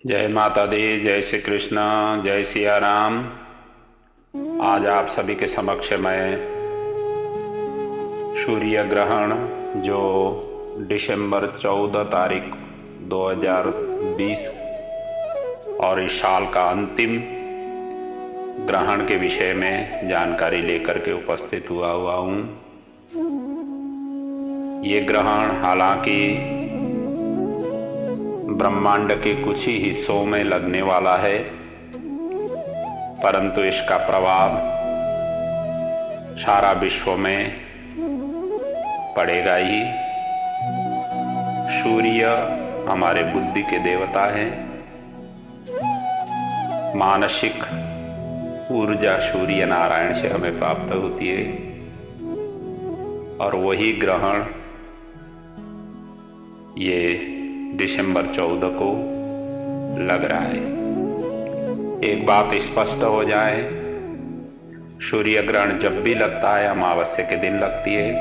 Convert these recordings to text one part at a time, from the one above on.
जय माता दी, जय श्री कृष्ण, जय सिया राम। आज आप सभी के समक्ष मैं सूर्य ग्रहण जो दिसंबर 14 तारीख 2020 और इस साल का अंतिम ग्रहण के विषय में जानकारी लेकर के उपस्थित हुआ हूँ। ये ग्रहण हालांकि ब्रह्मांड के कुछ ही हिस्सों में लगने वाला है, परंतु इसका प्रभाव सारा विश्व में पड़ेगा ही। सूर्य हमारे बुद्धि के देवता हैं। मानसिक ऊर्जा सूर्य नारायण से हमें प्राप्त होती है और वही ग्रहण ये दिसंबर 14 को लग रहा है। एक बात स्पष्ट हो जाए, सूर्य ग्रहण जब भी लगता है अमावस्या के दिन लगती है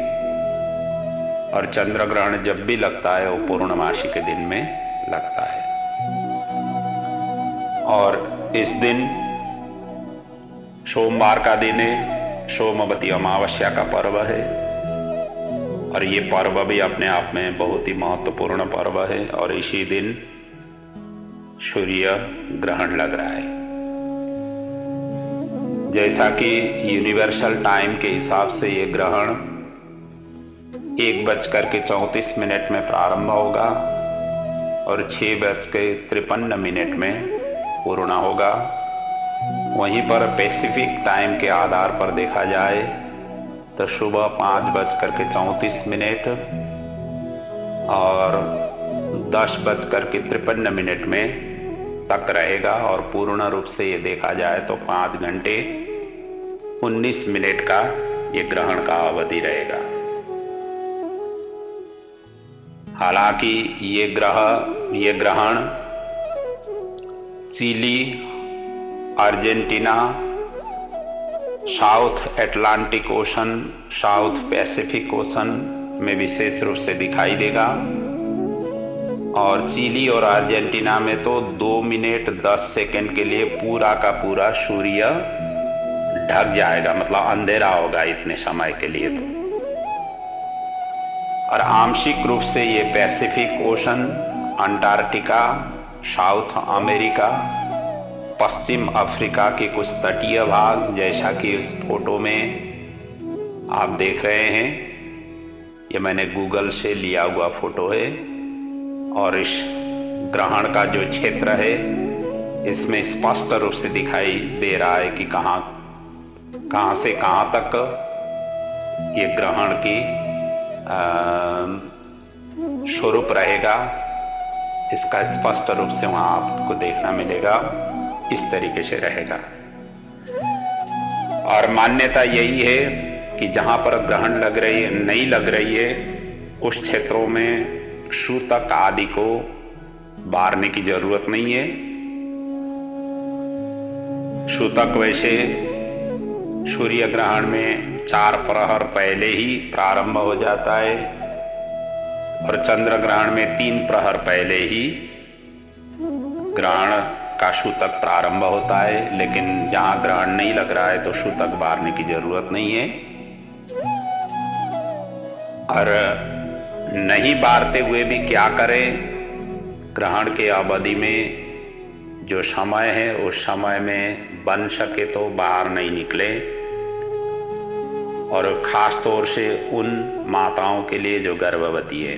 और चंद्र ग्रहण जब भी लगता है वो पूर्णमासी के दिन में लगता है। और इस दिन सोमवार का दिन है, सोमवती अमावस्या का पर्व है और ये पर्व भी अपने आप में बहुत ही महत्वपूर्ण पर्व है और इसी दिन सूर्य ग्रहण लग रहा है। जैसा कि यूनिवर्सल टाइम के हिसाब से ये ग्रहण 1:34 में प्रारंभ होगा और 6:53 में पूर्ण होगा। वहीं पर पैसिफिक टाइम के आधार पर देखा जाए तो सुबह 5:34 और 10:53 में तक रहेगा और पूर्ण रूप से ये देखा जाए तो 5 घंटे 19 मिनट का ये ग्रहण का अवधि रहेगा। हालांकि ये ग्रहण Chile, Argentina, South Atlantic Ocean, South Pacific Ocean में विशेष रूप से दिखाई देगा और चिली और अर्जेंटीना में तो 2 मिनट 10 सेकंड के लिए पूरा का पूरा सूर्य ढक जाएगा, मतलब अंधेरा होगा इतने समय के लिए तो। और आंशिक रूप से ये Pacific Ocean, Antarctica, South America, पश्चिम अफ्रीका के कुछ तटीय भाग, जैसा कि इस फोटो में आप देख रहे हैं, ये मैंने गूगल से लिया हुआ फोटो है और इस ग्रहण का जो क्षेत्र है इसमें स्पष्ट रूप से दिखाई दे रहा है कि कहाँ से कहाँ तक ये ग्रहण की स्वरूप रहेगा। इसका स्पष्ट रूप से वहाँ आपको देखना मिलेगा, इस तरीके से रहेगा। और मान्यता यही है कि जहाँ पर ग्रहण नहीं लग रही है उस क्षेत्रों में सूतक आदि को बारने की जरूरत नहीं है। सूतक वैसे सूर्य ग्रहण में 4 प्रहर पहले ही प्रारंभ हो जाता है और चंद्र ग्रहण में 3 प्रहर पहले ही ग्रहण का सूतक प्रारंभ होता है। लेकिन जहाँ ग्रहण नहीं लग रहा है तो सूतक बारने की जरूरत नहीं है। और नहीं बारते हुए भी क्या करें, ग्रहण के अवधि में जो समय है उस समय में बन सके तो बाहर नहीं निकले। और खास तौर से उन माताओं के लिए जो गर्भवती है,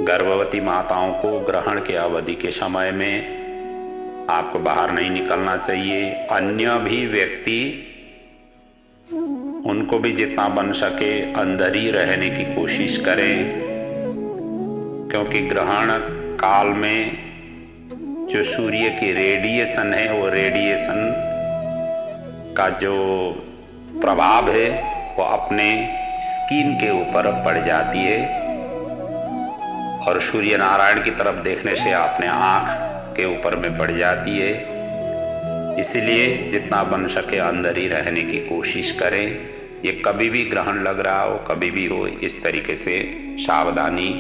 गर्भवती माताओं को ग्रहण के अवधि के समय में आपको बाहर नहीं निकलना चाहिए। अन्य भी व्यक्ति, उनको भी जितना बन सके अंदर ही रहने की कोशिश करें, क्योंकि ग्रहण काल में जो सूर्य की रेडिएशन है वो रेडिएशन का जो प्रभाव है वो अपने स्किन के ऊपर पड़ जाती है और सूर्य नारायण की तरफ देखने से अपने आँख के ऊपर में पड़ जाती है। इसलिए जितना बन सके अंदर ही रहने की कोशिश करें। ये कभी भी ग्रहण लग रहा हो, कभी भी हो, इस तरीके से सावधानी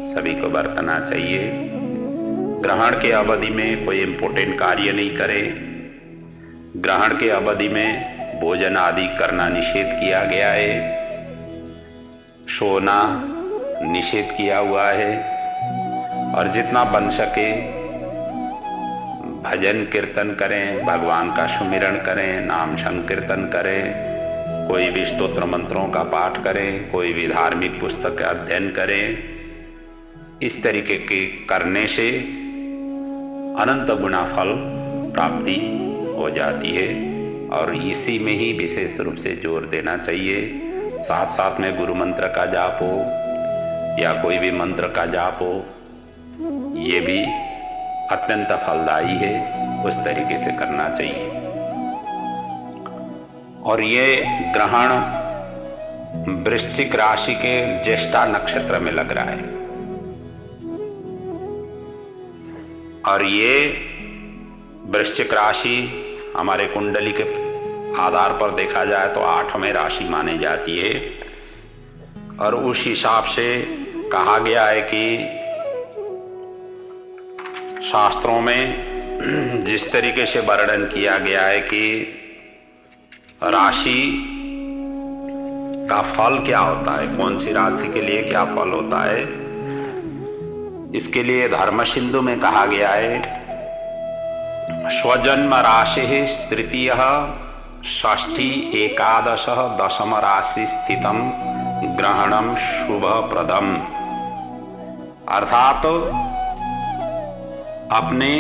सभी को बरतना चाहिए। ग्रहण के अवधि में कोई इम्पोर्टेंट कार्य नहीं करें। ग्रहण के अवधि में भोजन आदि करना निषेध किया गया है। सोना निषेध किया हुआ है। और जितना बन सके भजन कीर्तन करें, भगवान का सुमिरन करें, नाम संकीर्तन करें, कोई भी स्तोत्र मंत्रों का पाठ करें, कोई भी धार्मिक पुस्तक का अध्ययन करें। इस तरीके के करने से अनंत गुना फल प्राप्ति हो जाती है और इसी में ही विशेष रूप से जोर देना चाहिए। साथ साथ में गुरु मंत्र का जाप हो या कोई भी मंत्र का जाप हो, ये भी अत्यंत फलदायी है, उस तरीके से करना चाहिए। और ये ग्रहण वृश्चिक राशि के ज्येष्ठा नक्षत्र में लग रहा है और ये वृश्चिक राशि हमारे कुंडली के आधार पर देखा जाए तो 8वें राशि मानी जाती है। और उस हिसाब से कहा गया है कि शास्त्रों में जिस तरीके से वर्णन किया गया है कि राशि का फल क्या होता है, कौन सी राशि के लिए क्या फल होता है, इसके लिए धर्म सिंधु में कहा गया है स्वजन्म राशि तृतीय षष्ठी एकादश दशम राशि स्थितम ग्रहणम शुभ प्रदम। अर्थात अपने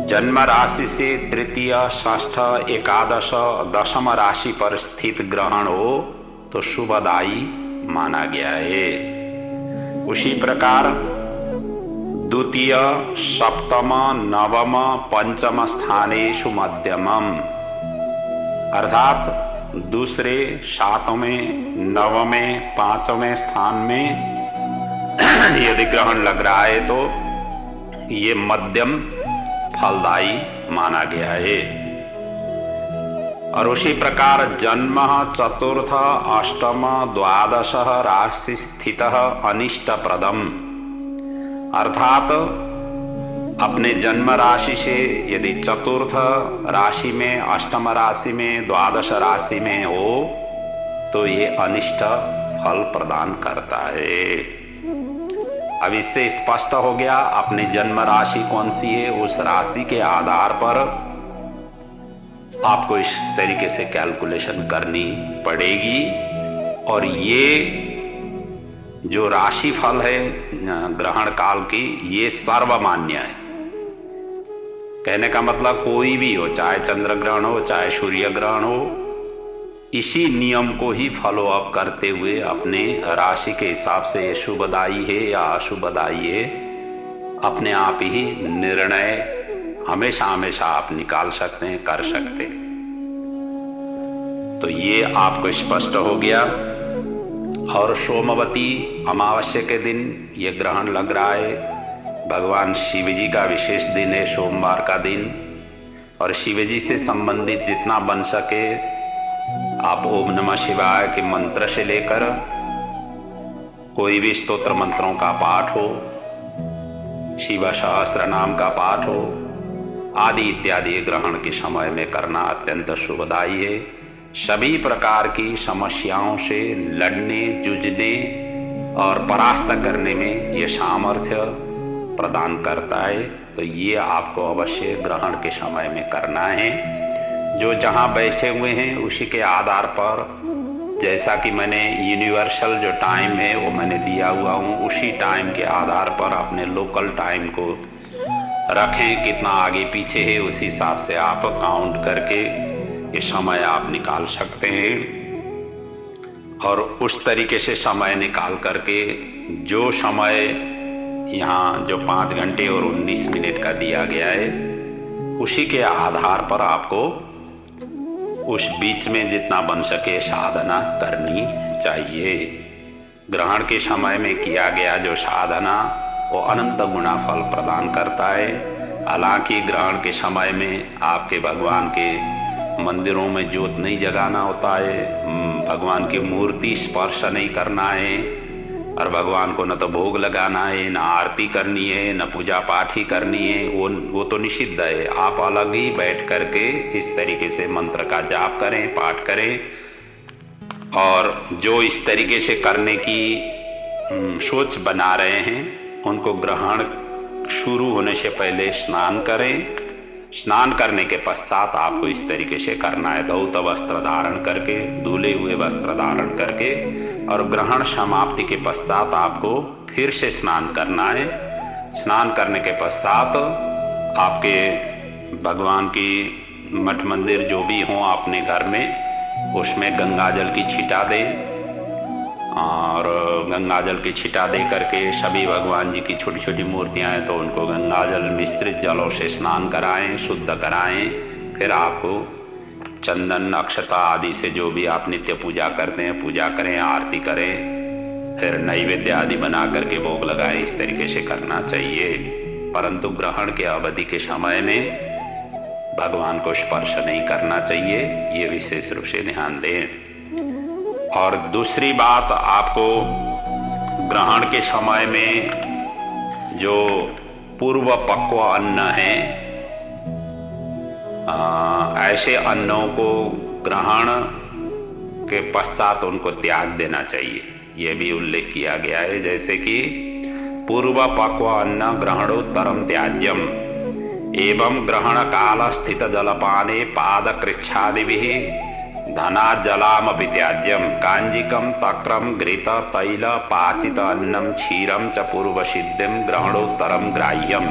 जन्म राशि से तृतीय षष्ठ एकादश दशम राशि पर स्थित ग्रहण हो तो शुभदायी माना गया है। उसी प्रकार द्वितीय सप्तम नवम पंचम स्थानेषु मध्यमम, अर्थात दूसरे सातवें नवमें पांचवें स्थान में यदि ग्रहण लग रहा है तो ये मध्यम फलदायी माना गया है। और उसी प्रकार जन्म चतुर्थ अष्टम द्वादश राशि स्थित अनिष्ट प्रदम, अर्थात अपने जन्म राशि से यदि चतुर्थ राशि में, अष्टम राशि में, द्वादश राशि में हो तो ये अनिष्ट फल प्रदान करता है। अब इससे स्पष्ट हो गया अपनी जन्म राशि कौन सी है, उस राशि के आधार पर आपको इस तरीके से कैलकुलेशन करनी पड़ेगी। और ये जो राशि फल है ग्रहण काल की, ये सर्वमान्य है। कहने का मतलब कोई भी हो, चाहे चंद्र ग्रहण हो चाहे सूर्य ग्रहण हो, इसी नियम को ही फॉलो अप करते हुए अपने राशि के हिसाब से ये शुभदायी है या अशुभदायी है, अपने आप ही निर्णय हमेशा हमेशा आप निकाल सकते हैं, कर सकते हैं। तो ये आपको स्पष्ट हो गया। और सोमवती अमावस्या के दिन ये ग्रहण लग रहा है। भगवान शिव जी का विशेष दिन है, सोमवार का दिन। और शिव जी से संबंधित जितना बन सके आप ओम नमः शिवाय के मंत्र से लेकर कोई भी स्तोत्र मंत्रों का पाठ हो, शिव सहस्त्र नाम का पाठ हो आदि इत्यादि ग्रहण के समय में करना अत्यंत शुभदायी है। सभी प्रकार की समस्याओं से लड़ने, जूझने और परास्त करने में ये सामर्थ्य प्रदान करता है। तो ये आपको अवश्य ग्रहण के समय में करना है। जो जहाँ बैठे हुए हैं उसी के आधार पर, जैसा कि मैंने यूनिवर्सल जो टाइम है वो मैंने दिया हुआ हूँ, उसी टाइम के आधार पर अपने लोकल टाइम को रखें। कितना आगे पीछे है उस हिसाब से आप काउंट करके ये समय आप निकाल सकते हैं। और उस तरीके से समय निकाल करके जो समय यहाँ जो 5 घंटे और 19 मिनट का दिया गया है, उसी के आधार पर आपको उस बीच में जितना बन सके साधना करनी चाहिए। ग्रहण के समय में किया गया जो साधना वो अनंत गुना फल प्रदान करता है। हालांकि ग्रहण के समय में आपके भगवान के मंदिरों में जोत नहीं जगाना होता है, भगवान की मूर्ति स्पर्श नहीं करना है, और भगवान को न तो भोग लगाना है, न आरती करनी है, न पूजा पाठ ही करनी है, वो तो निषिद्ध है। आप अलग ही बैठ करके इस तरीके से मंत्र का जाप करें, पाठ करें। और जो इस तरीके से करने की सोच बना रहे हैं उनको ग्रहण शुरू होने से पहले स्नान करें। स्नान करने के पश्चात आपको इस तरीके से करना है, धौत वस्त्र धारण करके, धुले हुए वस्त्र धारण करके, और ग्रहण समाप्ति के पश्चात आपको फिर से स्नान करना है। स्नान करने के पश्चात आपके भगवान की मठ मंदिर जो भी हों अपने घर में, उसमें गंगा जल की छींटा दें, और गंगा जल की छींटा दे करके सभी भगवान जी की छोटी छोटी मूर्तियां हैं तो उनको गंगा जल मिश्रित जलों से स्नान कराएं, शुद्ध कराएं। फिर आपको चंदन, अक्षता आदि से जो भी आप नित्य पूजा करते हैं पूजा करें, आरती करें, फिर नैवेद्य आदि बना करके भोग लगाएं। इस तरीके से करना चाहिए। परंतु ग्रहण के अवधि के समय में भगवान को स्पर्श नहीं करना चाहिए, ये विशेष रूप से ध्यान दें। और दूसरी बात, आपको ग्रहण के समय में जो पूर्व पक्व अन्न है, ऐसे अन्नों को ग्रहण के पश्चात उनको त्याग देना चाहिए, ये भी उल्लेख किया गया है। जैसे कि पूर्व पक्व अन्न ग्रहणोत्तरम त्याज्यम एवं ग्रहण काल स्थित जलपाने पाद कृच्छादिभिः धना जलाम त्याज्यम कांजिकम तक्रम घृत तैल पाचित अन्नम क्षीरम च पूर्व सिद्धिम ग्रहणोत्तरम ग्राह्यम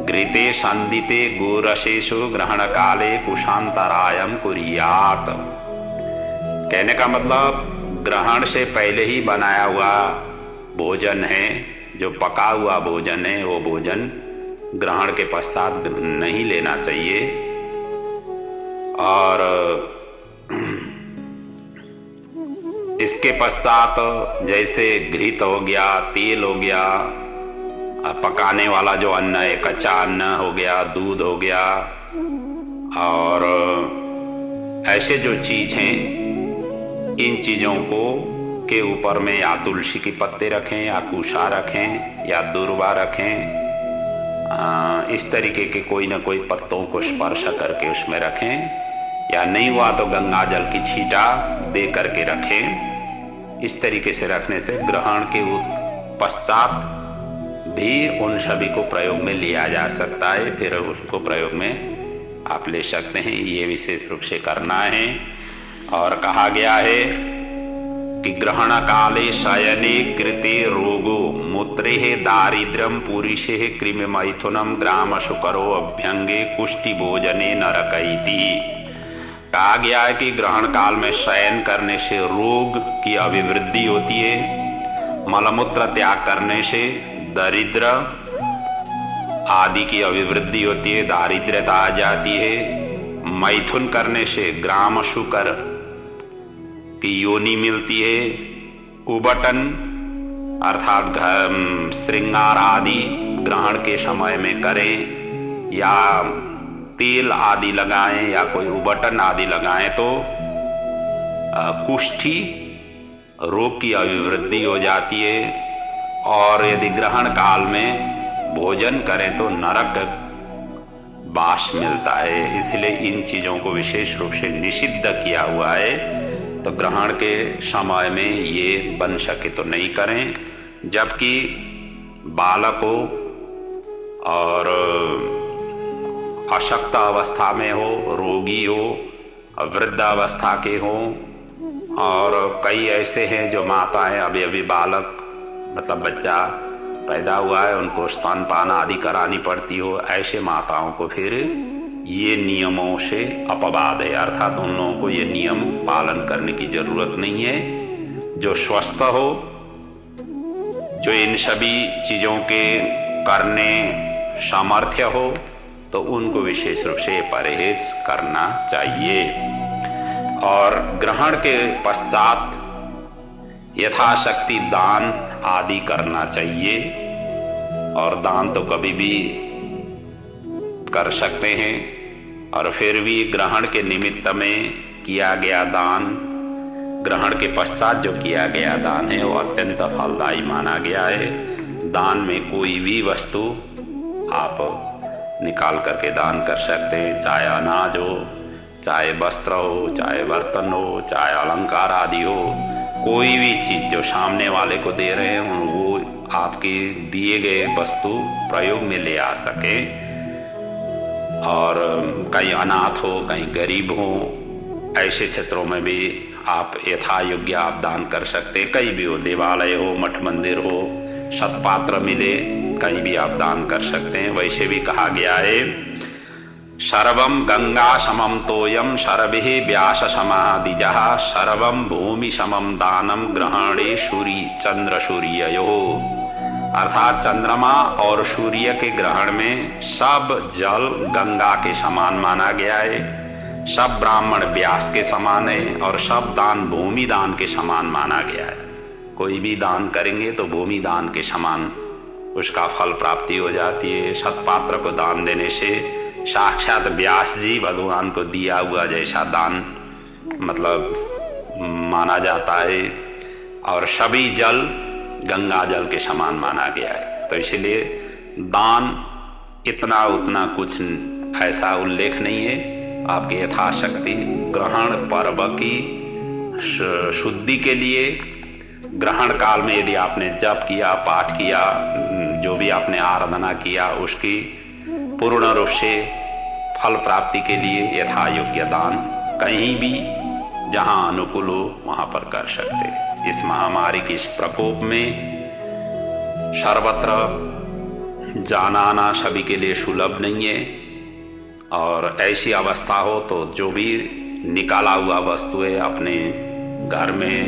घृते संदिते गोरसेषु ग्रहण काले कुशांतरायम कुर्यात। कहने का मतलब, ग्रहण से पहले ही बनाया हुआ भोजन है, जो पका हुआ भोजन है, वो भोजन ग्रहण के पश्चात नहीं लेना चाहिए। और इसके पश्चात जैसे घृत हो गया, तेल हो गया, पकाने वाला जो अन्न है, कच्चा अन्न हो गया, दूध हो गया, और ऐसे जो चीज हैं, इन चीजों को के ऊपर में या तुलसी के पत्ते रखें, या कुशा रखें, या दूर्वा रखें, इस तरीके के कोई ना कोई पत्तों को स्पर्श करके उसमें रखें, या नहीं हुआ तो गंगा जल की छींटा दे करके रखें। इस तरीके से रखने से ग्रहण के पश्चात भी उन सभी को प्रयोग में लिया जा सकता है, फिर उसको प्रयोग में आप ले सकते हैं। ये विशेष रूप से करना है। और कहा गया है कि ग्रहण काले शयने कृते रोगो मूत्रे दारिद्र्यम पुरुषे कृमि मैथुनम ग्राम शुकरो अभ्यंगे कुष्टि भोजने नरकैति। कहा गया है कि ग्रहण काल में शयन करने से रोग की अभिवृद्धि होती है, मलमूत्र त्याग करने से दरिद्र आदि की अभिवृद्धि होती है, दारिद्र्यता आ जाती है, मैथुन करने से ग्राम शुकर की योनि मिलती है, उबटन अर्थात श्रृंगार आदि ग्रहण के समय में करें, या तेल आदि लगाएं, या कोई उबटन आदि लगाएं तो कुष्ठी रोग की अभिवृद्धि हो जाती है। और यदि ग्रहण काल में भोजन करें तो नरक वास मिलता है, इसलिए इन चीजों को विशेष रूप से निषिद्ध किया हुआ है। तो ग्रहण के समय में ये बन सके तो नहीं करें। जबकि बालकों और अशक्त अवस्था में हो, रोगी हो, वृद्धावस्था के हो, और कई ऐसे हैं जो माताएं अभी अभी बालक मतलब बच्चा पैदा हुआ है, उनको स्तनपान आदि करानी पड़ती हो, ऐसे माताओं को फिर ये नियमों से अपवाद है, अर्थात उन लोगों को ये नियम पालन करने की जरूरत नहीं है। जो स्वस्थ हो, जो इन सभी चीजों के करने सामर्थ्य हो, तो उनको विशेष रूप से परहेज करना चाहिए। और ग्रहण के पश्चात यथाशक्ति दान आदि करना चाहिए। और दान तो कभी भी कर सकते हैं, और फिर भी ग्रहण के निमित्त में किया गया दान ग्रहण के पश्चात जो किया गया दान है वो अत्यंत फलदायी माना गया है। दान में कोई भी वस्तु आप निकाल करके दान कर सकते हैं, चाहे अनाज हो, चाहे वस्त्र हो, चाहे बर्तन हो, चाहे अलंकार आदि हो। कोई भी चीज़ जो सामने वाले को दे रहे हैं वो आपके दिए गए वस्तु प्रयोग में ले आ सके। और कहीं अनाथ हो, कहीं गरीब हो, ऐसे क्षेत्रों में भी आप यथा योग्य आप दान कर सकते हैं। कहीं भी हो, देवालय हो, मठ मंदिर हो, सत्पात्र मिले, कहीं भी आप दान कर सकते हैं। वैसे भी कहा गया है, सर्वम गंगा समम तोयम सर्वे व्यास समादिजः सर्वम भूमि समम दानम ग्रहणे सूर्य चंद्र सूर्ययो। अर्थात चंद्रमा और सूर्य के ग्रहण में सब जल गंगा के समान माना गया है, सब ब्राह्मण व्यास के समान है और सब दान भूमि दान के समान माना गया है। कोई भी दान करेंगे तो भूमि दान के समान उसका फल प्राप्ति हो जाती है। सत्पात्र को दान देने से साक्षात व्यास जी भगवान को दिया हुआ जैसा दान मतलब माना जाता है। और सभी जल गंगा जल के समान माना गया है। तो इसलिए दान इतना उतना कुछ ऐसा उल्लेख नहीं है, आपकी यथाशक्ति ग्रहण पर्व की शुद्धि के लिए ग्रहण काल में यदि आपने जप किया, पाठ किया, जो भी आपने आराधना किया, उसकी पूर्ण रूप से फल प्राप्ति के लिए यथा योग्य दान कहीं भी जहां अनुकूल हो वहां पर कर सकते। इस महामारी के इस प्रकोप में सर्वत्र जाना आना सभी के लिए सुलभ नहीं है। और ऐसी अवस्था हो तो जो भी निकाला हुआ वस्तु है अपने घर में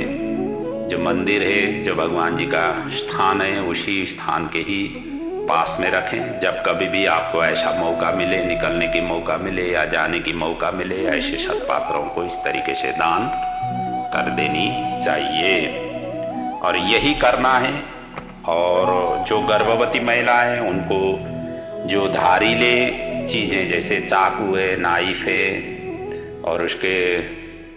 जो मंदिर है, जो भगवान जी का स्थान है, उसी स्थान के ही पास में रखें। जब कभी भी आपको ऐसा मौका मिले, निकलने की मौका मिले या जाने की मौका मिले, ऐसे सत्पात्रों को इस तरीके से दान कर देनी चाहिए और यही करना है। और जो गर्भवती महिला है उनको जो धारीले चीज़ें जैसे चाकू है, नाइफ है और उसके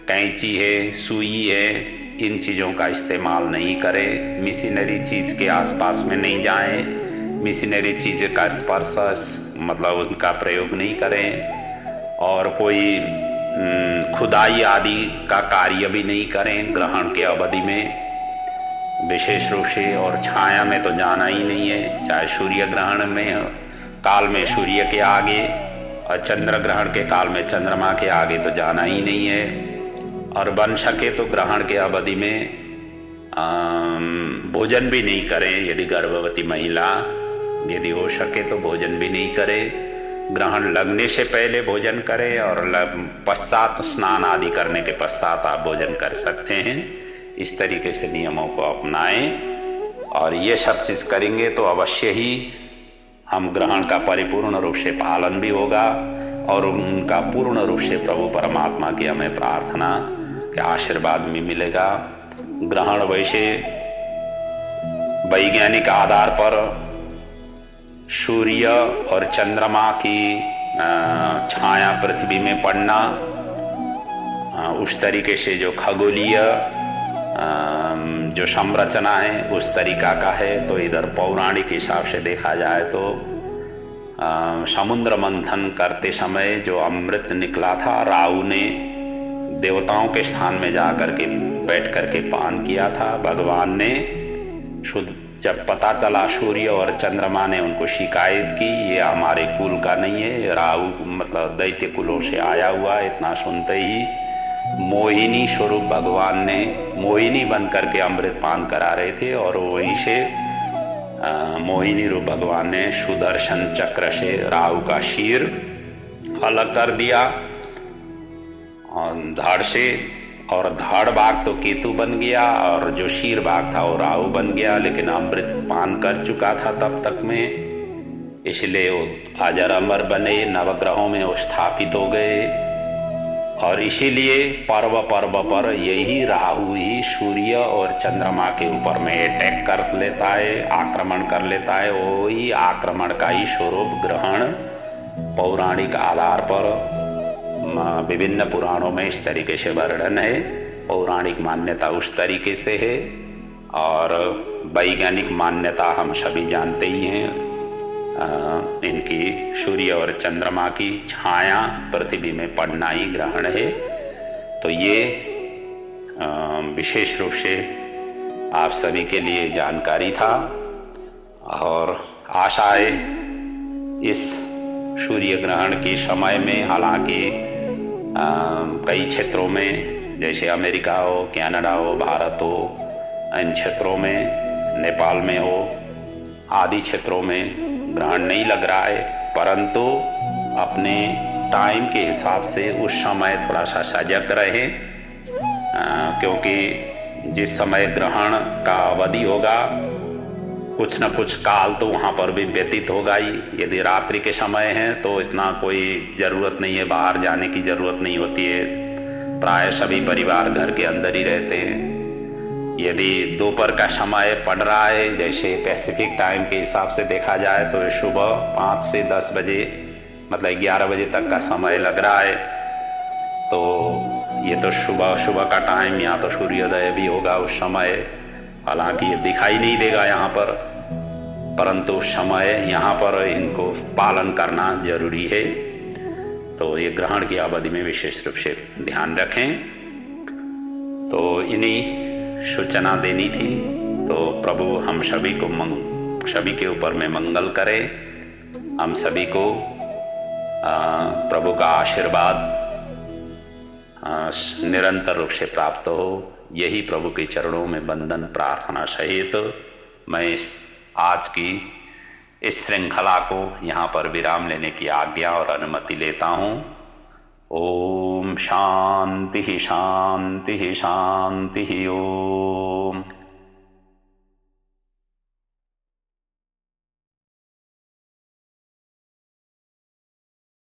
कैंची है, सुई है, इन चीज़ों का इस्तेमाल नहीं करें। मिशनरी चीज़ के आसपास में नहीं जाएं, मिशनरी चीज़ का स्पर्श मतलब उनका प्रयोग नहीं करें और कोई खुदाई आदि का कार्य भी नहीं करें ग्रहण के अवधि में विशेष रूप से। और छाया में तो जाना ही नहीं है, चाहे सूर्य ग्रहण में काल में सूर्य के आगे और चंद्र ग्रहण के काल में चंद्रमा के आगे तो जाना ही नहीं है। और बन सके तो ग्रहण के अवधि में भोजन भी नहीं करें। यदि गर्भवती महिला यदि हो सके तो भोजन भी नहीं करे। ग्रहण लगने से पहले भोजन करें और पश्चात स्नान आदि करने के पश्चात आप भोजन कर सकते हैं। इस तरीके से नियमों को अपनाएं और ये सब चीज़ करेंगे तो अवश्य ही हम ग्रहण का परिपूर्ण रूप से पालन भी होगा और उनका पूर्ण रूप से प्रभु परमात्मा की हमें प्रार्थना के आशीर्वाद भी मिलेगा। ग्रहण वैसे वैज्ञानिक आधार पर सूर्य और चंद्रमा की छाया पृथ्वी में पड़ना उस तरीके से जो खगोलीय जो संरचना है उस तरीका का है। तो इधर पौराणिक हिसाब से देखा जाए तो समुद्र मंथन करते समय जो अमृत निकला था, राहु ने देवताओं के स्थान में जा कर के बैठ कर के पान किया था। भगवान ने शुद्ध जब पता चला, सूर्य और चंद्रमा ने उनको शिकायत की, ये हमारे कुल का नहीं है, राहु मतलब दैत्य कुलों से आया हुआ। इतना सुनते ही मोहिनी स्वरूप भगवान ने मोहिनी बन करके अमृत पान करा रहे थे और वहीं से मोहिनी रूप भगवान ने सुदर्शन चक्र से राहु का शीर अलग कर दिया और धड़ से, और धड़ भाग तो केतु बन गया और जो शीर भाग था वो राहु बन गया। लेकिन अमृत पान कर चुका था तब तक में, इसलिए वो अजर अमर बने, नवग्रहों में वो स्थापित हो गए। और इसीलिए पर्व पर यही राहु ही सूर्य और चंद्रमा के ऊपर में अटैक कर लेता है, आक्रमण कर लेता है। वही आक्रमण का ही स्वरूप ग्रहण पौराणिक आधार पर विभिन्न पुराणों में इस तरीके से वर्णन है। पौराणिक मान्यता उस तरीके से है, और वैज्ञानिक मान्यता हम सभी जानते ही हैं। इनकी सूर्य और चंद्रमा की छाया पृथ्वी में पड़ना ही ग्रहण है। तो ये विशेष रूप से आप सभी के लिए जानकारी था, और आशा है इस सूर्य ग्रहण के समय में, हालांकि कई क्षेत्रों में जैसे अमेरिका हो, कनाडा हो, भारत हो, इन क्षेत्रों में, नेपाल में हो, आदि क्षेत्रों में ग्रहण नहीं लग रहा है, परंतु अपने टाइम के हिसाब से उस समय थोड़ा सा सजग रहें, क्योंकि जिस समय ग्रहण का अवधि होगा कुछ न कुछ काल तो वहाँ पर भी व्यतीत होगा ही। यदि रात्रि के समय है तो इतना कोई ज़रूरत नहीं है, बाहर जाने की ज़रूरत नहीं होती है, प्राय सभी परिवार घर के अंदर ही रहते हैं। यदि दोपहर का समय पड़ रहा है, जैसे पैसिफिक टाइम के हिसाब से देखा जाए, तो सुबह 5 से 10 बजे मतलब 11 बजे तक का समय लग रहा है। तो ये तो सुबह का टाइम, यहाँ तो सूर्योदय भी होगा उस समय, हालांकि ये दिखाई नहीं देगा यहाँ पर, परंतु समय यहाँ पर इनको पालन करना जरूरी है। तो ये ग्रहण की अवधि में विशेष रूप से ध्यान रखें। तो इन्हीं सूचना देनी थी। तो प्रभु हम सभी को सभी के ऊपर में मंगल करे, हम सभी को प्रभु का आशीर्वाद निरंतर रूप से प्राप्त हो, यही प्रभु के चरणों में वंदन प्रार्थना सहित मैं आज की इस श्रृंखला को यहाँ पर विराम लेने की आज्ञा और अनुमति लेता हूँ। ओम शांति शांति शांति। ओम।